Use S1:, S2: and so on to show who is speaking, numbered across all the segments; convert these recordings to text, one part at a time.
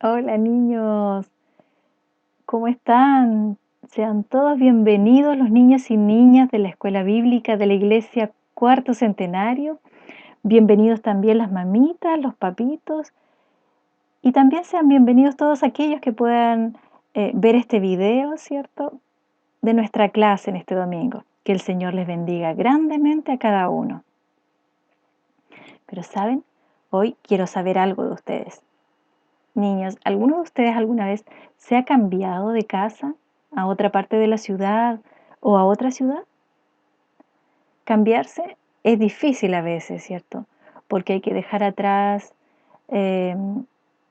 S1: Hola niños, ¿cómo están? Sean todos bienvenidos los niños y niñas de la Escuela Bíblica de la Iglesia Cuarto Centenario. Bienvenidos también las mamitas, los papitos y también sean bienvenidos todos aquellos que puedan ver este video, ¿cierto? De nuestra clase en este domingo. Que el Señor les bendiga grandemente a cada uno. Pero ¿saben? Hoy quiero saber algo de ustedes. Niños, ¿alguno de ustedes alguna vez se ha cambiado de casa a otra parte de la ciudad o a otra ciudad? Cambiarse es difícil a veces, ¿cierto? Porque hay que dejar atrás eh,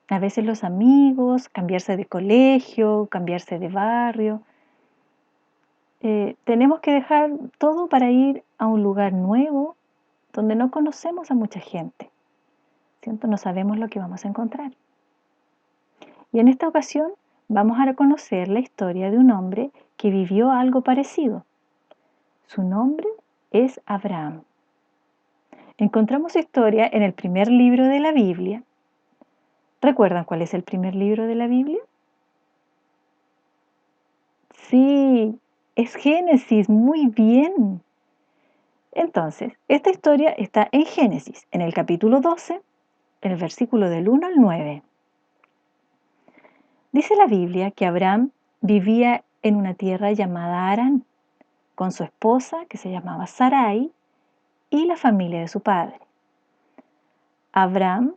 S1: a veces los amigos, cambiarse de colegio, cambiarse de barrio. Tenemos que dejar todo para ir a un lugar nuevo donde no conocemos a mucha gente, ¿cierto? No sabemos lo que vamos a encontrar. Y en esta ocasión vamos a conocer la historia de un hombre que vivió algo parecido. Su nombre es Abraham. Encontramos su historia en el primer libro de la Biblia. ¿Recuerdan cuál es el primer libro de la Biblia? Sí, es Génesis, muy bien. Entonces, esta historia está en Génesis, en el capítulo 12, en el versículo del 1 al 9. Dice la Biblia que Abraham vivía en una tierra llamada Harán, con su esposa, que se llamaba Sarai, y la familia de su padre. Abraham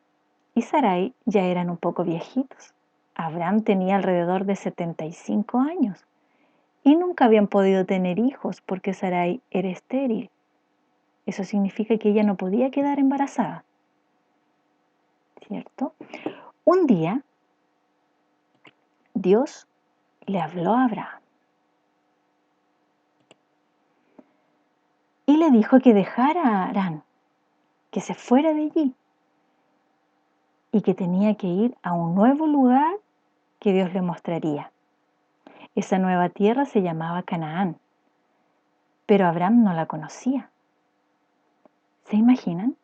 S1: y Sarai ya eran un poco viejitos. Abraham tenía alrededor de 75 años y nunca habían podido tener hijos porque Sarai era estéril. Eso significa que ella no podía quedar embarazada, ¿cierto? Un día, Dios le habló a Abraham y le dijo que dejara a Harán, que se fuera de allí y que tenía que ir a un nuevo lugar que Dios le mostraría. Esa nueva tierra se llamaba Canaán, pero Abraham no la conocía. ¿Se imaginan?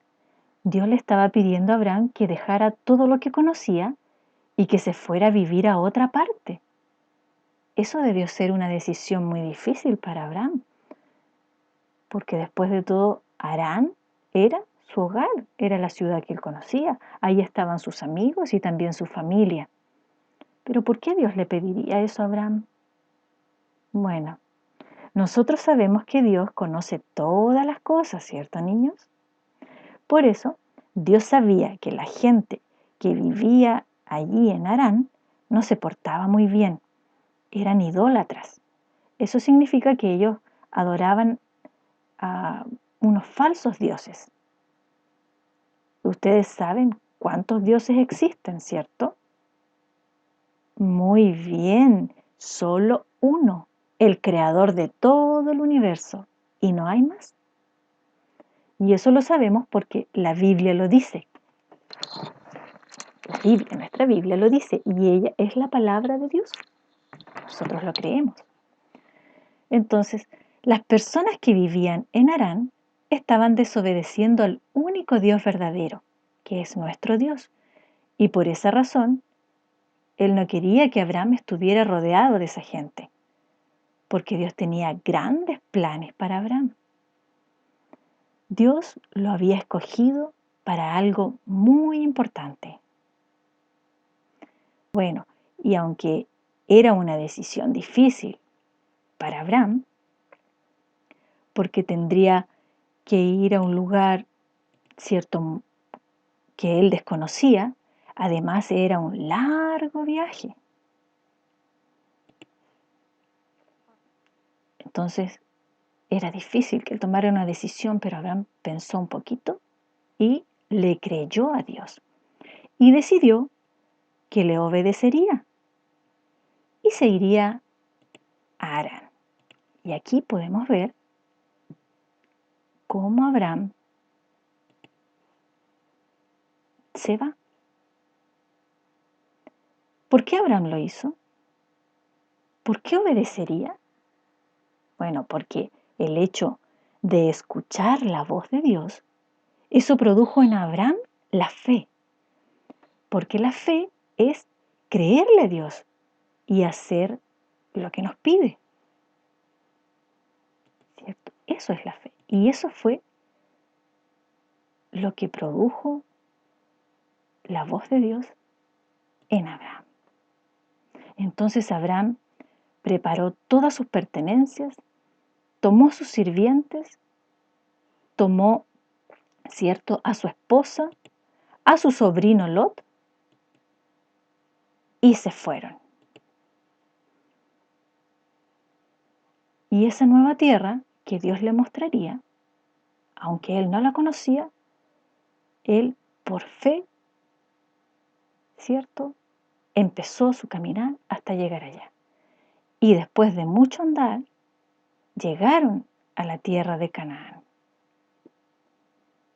S1: Dios le estaba pidiendo a Abraham que dejara todo lo que conocía y que se fuera a vivir a otra parte. Eso debió ser una decisión muy difícil para Abraham, porque después de todo, Harán era su hogar, era la ciudad que él conocía. Ahí estaban sus amigos y también su familia. Pero ¿por qué Dios le pediría eso a Abraham? Bueno, nosotros sabemos que Dios conoce todas las cosas, ¿cierto, niños? Por eso, Dios sabía que la gente que vivía allí en Harán no se portaba muy bien, eran idólatras. Eso significa que ellos adoraban a unos falsos dioses. Ustedes saben cuántos dioses existen, ¿cierto? Muy bien, solo uno, el creador de todo el universo, y no hay más. Y eso lo sabemos porque la Biblia lo dice. La Biblia, nuestra Biblia lo dice, y ella es la palabra de Dios. Nosotros lo creemos. Entonces, las personas que vivían en Harán estaban desobedeciendo al único Dios verdadero, que es nuestro Dios. Y por esa razón, Él no quería que Abraham estuviera rodeado de esa gente, porque Dios tenía grandes planes para Abraham. Dios lo había escogido para algo muy importante. Bueno, y aunque era una decisión difícil para Abraham, porque tendría que ir a un lugar, cierto, que él desconocía, además era un largo viaje. Entonces era difícil que él tomara una decisión, pero Abraham pensó un poquito y le creyó a Dios y decidió que le obedecería y se iría a Harán. Y aquí podemos ver cómo Abraham se va. ¿Por qué Abraham lo hizo? ¿Por qué obedecería? Bueno, porque el hecho de escuchar la voz de Dios, eso produjo en Abraham la fe, porque la fe es creerle a Dios y hacer lo que nos pide, ¿cierto? Eso es la fe. Y eso fue lo que produjo la voz de Dios en Abraham. Entonces Abraham preparó todas sus pertenencias, tomó sus sirvientes, tomó, ¿cierto?, a su esposa, a su sobrino Lot, y se fueron. Y esa nueva tierra que Dios le mostraría, aunque él no la conocía, él por fe, ¿cierto?, empezó su caminar hasta llegar allá. Y después de mucho andar, llegaron a la tierra de Canaán.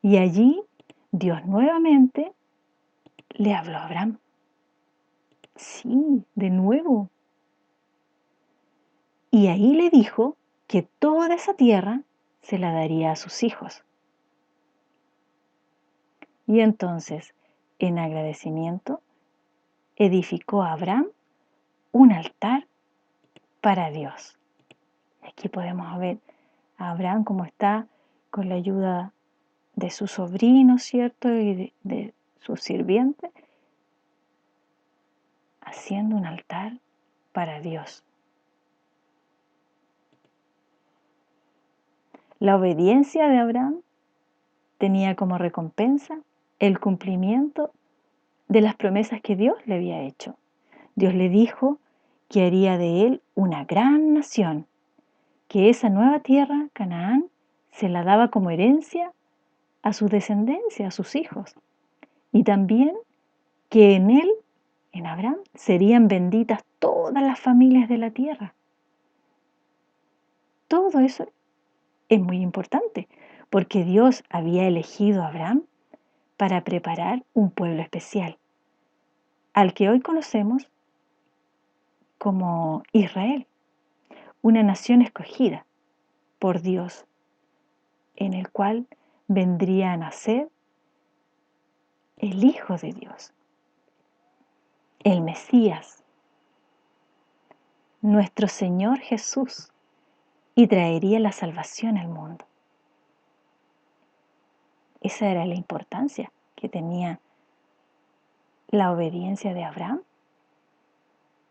S1: Y allí Dios nuevamente le habló a Abraham. Sí, de nuevo. Y ahí le dijo que toda esa tierra se la daría a sus hijos. Y entonces, en agradecimiento, edificó a Abraham un altar para Dios. Aquí podemos ver a Abraham como está con la ayuda de su sobrino, ¿cierto? Y de su sirviente, haciendo un altar para Dios. La obediencia de Abraham tenía como recompensa el cumplimiento de las promesas que Dios le había hecho. Dios le dijo que haría de él una gran nación, que esa nueva tierra, Canaán, se la daba como herencia a su descendencia, a sus hijos. Y también que en él, en Abraham, serían benditas todas las familias de la tierra. Todo eso es muy importante, porque Dios había elegido a Abraham para preparar un pueblo especial, al que hoy conocemos como Israel, una nación escogida por Dios, en el cual vendría a nacer el Hijo de Dios, el Mesías, nuestro Señor Jesús, y traería la salvación al mundo. Esa era la importancia que tenía la obediencia de Abraham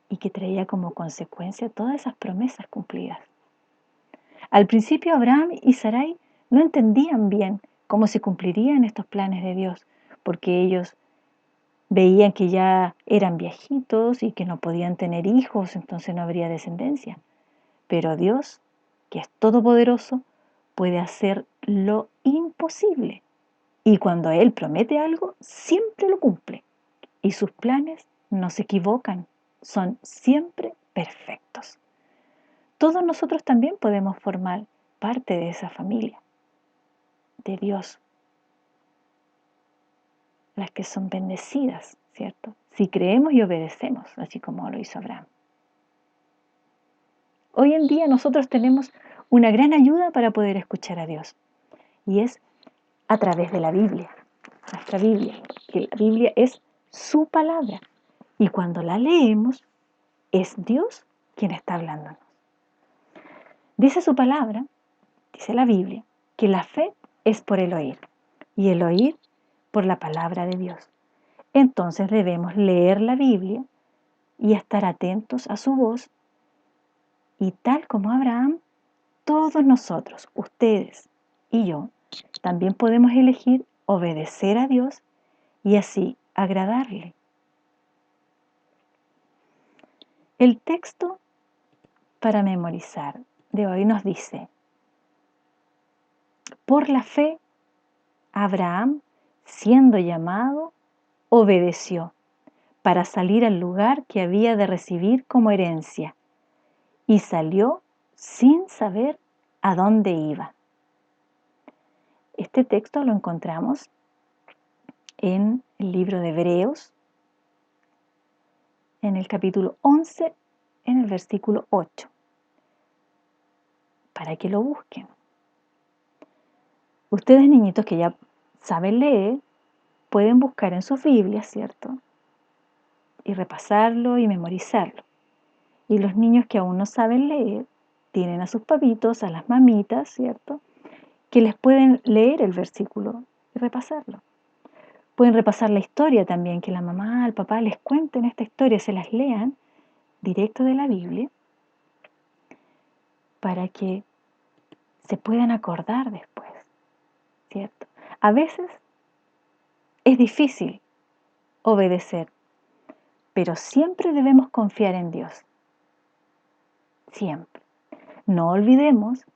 S1: y que traía como consecuencia todas esas promesas cumplidas. Al principio Abraham y Sarai no entendían bien cómo se cumplirían estos planes de Dios, porque ellos veían que ya eran viejitos y que no podían tener hijos, entonces no habría descendencia. Pero Dios, que es todopoderoso, puede hacer lo imposible. Y cuando Él promete algo, siempre lo cumple. Y sus planes no se equivocan, son siempre perfectos. Todos nosotros también podemos formar parte de esa familia de Dios, las que son bendecidas, ¿cierto? Si creemos y obedecemos, así como lo hizo Abraham. Hoy en día nosotros tenemos una gran ayuda para poder escuchar a Dios, y es a través de la Biblia, nuestra Biblia, que la Biblia es su palabra, y cuando la leemos, es Dios quien está hablándonos. Dice su palabra, dice la Biblia, que la fe es por el oír, y el oír por la palabra de Dios. Entonces debemos leer la Biblia y estar atentos a su voz, y tal como Abraham, todos nosotros, ustedes y yo, también podemos elegir obedecer a Dios y así agradarle. El texto para memorizar de hoy nos dice: por la fe, Abraham, siendo llamado, obedeció para salir al lugar que había de recibir como herencia, y salió sin saber a dónde iba. Este texto lo encontramos en el libro de Hebreos, en el capítulo 11, en el versículo 8, para que lo busquen. Ustedes, niñitos que ya saben leer, pueden buscar en sus Biblias, ¿cierto? y repasarlo y memorizarlo. Y los niños que aún no saben leer, tienen a sus papitos, a las mamitas, ¿cierto?, que les pueden leer el versículo y repasarlo. Pueden repasar la historia también, que la mamá, el papá les cuenten esta historia, se las lean directo de la Biblia, para que se puedan acordar después, ¿cierto? A veces es difícil obedecer, pero siempre debemos confiar en Dios. Siempre. No olvidemos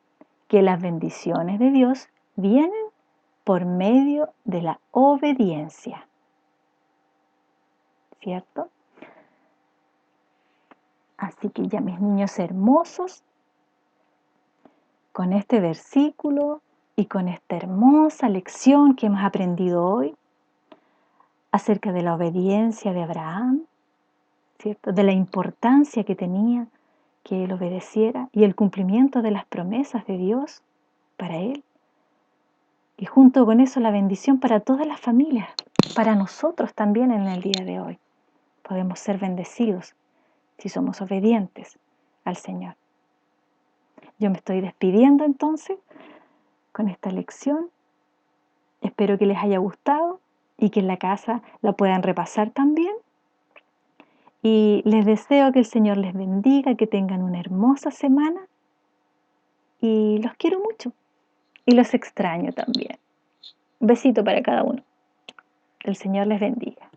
S1: que las bendiciones de Dios vienen por medio de la obediencia, ¿cierto? Así que ya, mis niños hermosos, con este versículo y con esta hermosa lección que hemos aprendido hoy acerca de la obediencia de Abraham, ¿cierto?, de la importancia que tenía que él obedeciera y el cumplimiento de las promesas de Dios para él. Y junto con eso la bendición para todas las familias, para nosotros también en el día de hoy. Podemos ser bendecidos si somos obedientes al Señor. Yo me estoy despidiendo entonces con esta lección. Espero que les haya gustado y que en la casa la puedan repasar también. Y les deseo que el Señor les bendiga, que tengan una hermosa semana y los quiero mucho y los extraño también. Un besito para cada uno. Que el Señor les bendiga.